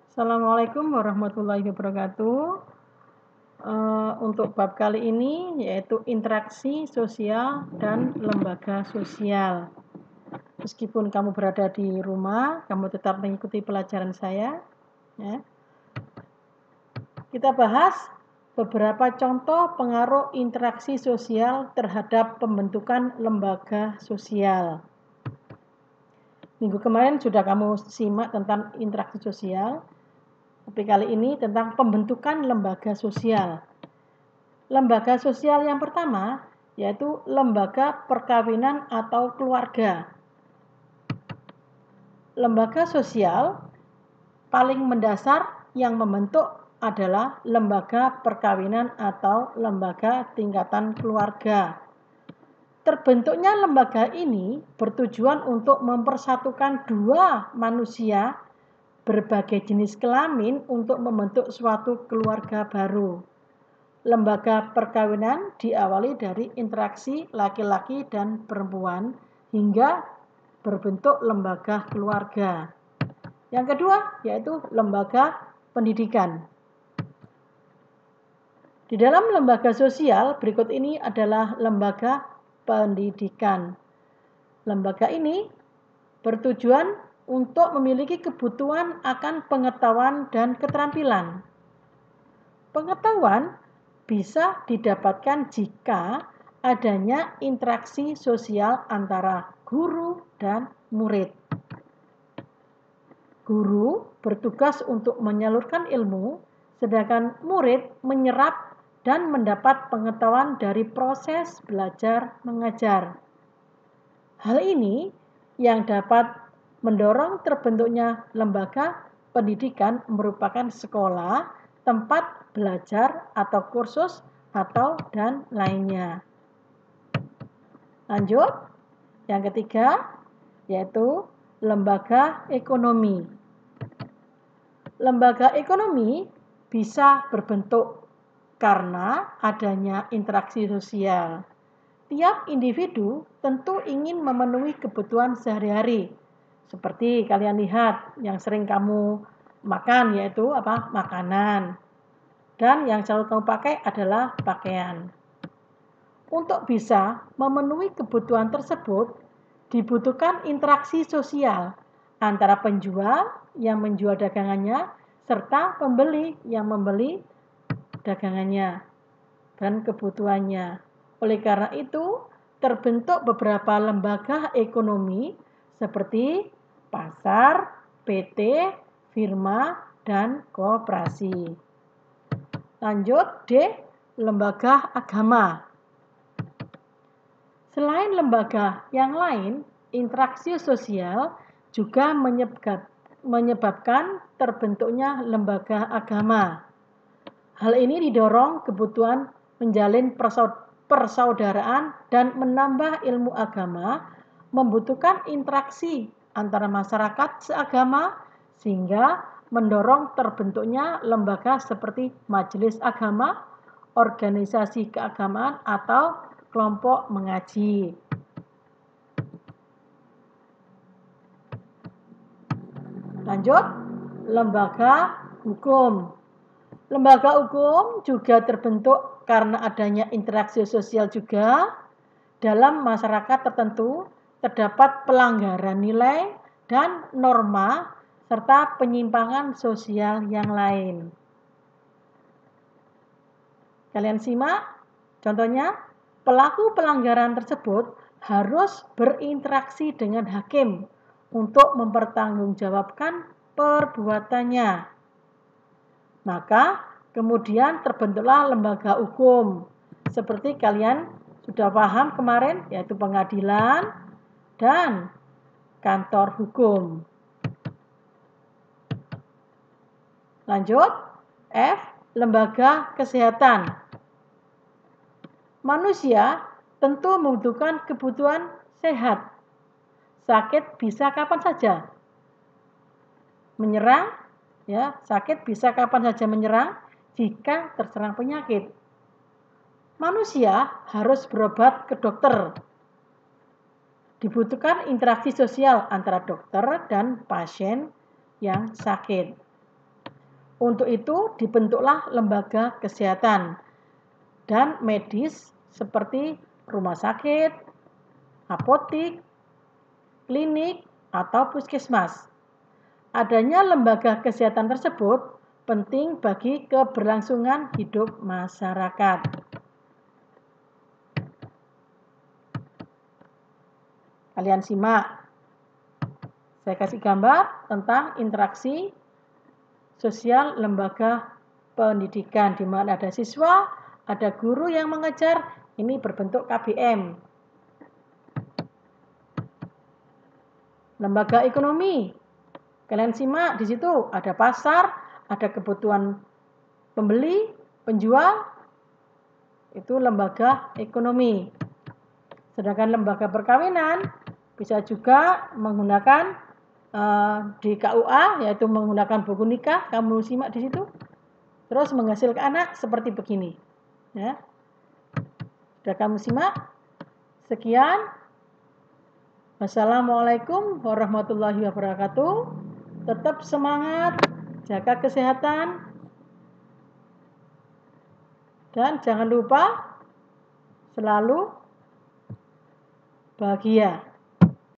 Assalamualaikum warahmatullahi wabarakatuh. Untuk bab kali ini yaitu interaksi sosial dan lembaga sosial. Meskipun kamu berada di rumah, kamu tetap mengikuti pelajaran saya. Ya. Kita bahas beberapa contoh pengaruh interaksi sosial terhadap pembentukan lembaga sosial. Minggu kemarin sudah kamu simak tentang interaksi sosial. Tapi kali ini tentang pembentukan lembaga sosial. Lembaga sosial yang pertama yaitu lembaga perkawinan atau keluarga. Lembaga sosial paling mendasar yang membentuk adalah lembaga perkawinan atau lembaga tingkatan keluarga. Terbentuknya lembaga ini bertujuan untuk mempersatukan dua manusia berbagai jenis kelamin untuk membentuk suatu keluarga baru. Lembaga perkawinan diawali dari interaksi laki-laki dan perempuan hingga berbentuk lembaga keluarga. Yang kedua yaitu lembaga pendidikan. Di dalam lembaga sosial berikut ini adalah lembaga pendidikan. Lembaga ini bertujuan untuk memiliki kebutuhan akan pengetahuan dan keterampilan. Pengetahuan bisa didapatkan jika adanya interaksi sosial antara guru dan murid. Guru bertugas untuk menyalurkan ilmu, sedangkan murid menyerap dan mendapat pengetahuan dari proses belajar mengajar. Hal ini yang dapat mendorong terbentuknya lembaga pendidikan merupakan sekolah, tempat belajar atau kursus dan lainnya. Lanjut, yang ketiga yaitu lembaga ekonomi. Lembaga ekonomi bisa berbentuk karena adanya interaksi sosial. Tiap individu tentu ingin memenuhi kebutuhan sehari-hari. Seperti kalian lihat yang sering kamu makan yaitu makanan. Dan yang selalu kamu pakai adalah pakaian. Untuk bisa memenuhi kebutuhan tersebut dibutuhkan interaksi sosial antara penjual yang menjual dagangannya serta pembeli yang membeli dagangannya dan kebutuhannya. Oleh karena itu, terbentuk beberapa lembaga ekonomi seperti pasar, PT, firma, dan koperasi. Lanjut, D. Lembaga agama. Selain lembaga yang lain, interaksi sosial juga menyebabkan terbentuknya lembaga agama. Hal ini didorong kebutuhan menjalin persaudaraan dan menambah ilmu agama, membutuhkan interaksi antara masyarakat seagama sehingga mendorong terbentuknya lembaga seperti majelis agama, organisasi keagamaan atau kelompok mengaji. Lanjut, lembaga hukum. Lembaga hukum juga terbentuk karena adanya interaksi sosial juga. Dalam masyarakat tertentu terdapat pelanggaran nilai dan norma serta penyimpangan sosial yang lain. Kalian simak, contohnya pelaku pelanggaran tersebut harus berinteraksi dengan hakim untuk mempertanggungjawabkan perbuatannya. Maka kemudian terbentuklah lembaga hukum. Seperti kalian sudah paham kemarin, yaitu pengadilan dan kantor hukum. Lanjut, F. Lembaga kesehatan. Manusia tentu membutuhkan kebutuhan sehat. Sakit bisa kapan saja menyerang. Sakit bisa kapan saja menyerang jika terserang penyakit. Manusia harus berobat ke dokter. Dibutuhkan interaksi sosial antara dokter dan pasien yang sakit. Untuk itu dibentuklah lembaga kesehatan dan medis seperti rumah sakit, apotik, klinik, atau puskesmas. Adanya lembaga kesehatan tersebut penting bagi keberlangsungan hidup masyarakat. Kalian simak. Saya kasih gambar tentang interaksi sosial lembaga pendidikan, di mana ada siswa, ada guru yang mengajar, ini berbentuk KBM. Lembaga ekonomi, kalian simak, di situ ada pasar, ada kebutuhan pembeli, penjual, itu lembaga ekonomi. Sedangkan lembaga perkawinan bisa juga menggunakan di KUA, yaitu menggunakan buku nikah, kamu simak di situ. Terus menghasilkan anak seperti begini. Ya. Sudah kamu simak? Sekian. Wassalamualaikum warahmatullahi wabarakatuh. Tetap semangat, jaga kesehatan, dan jangan lupa selalu bahagia.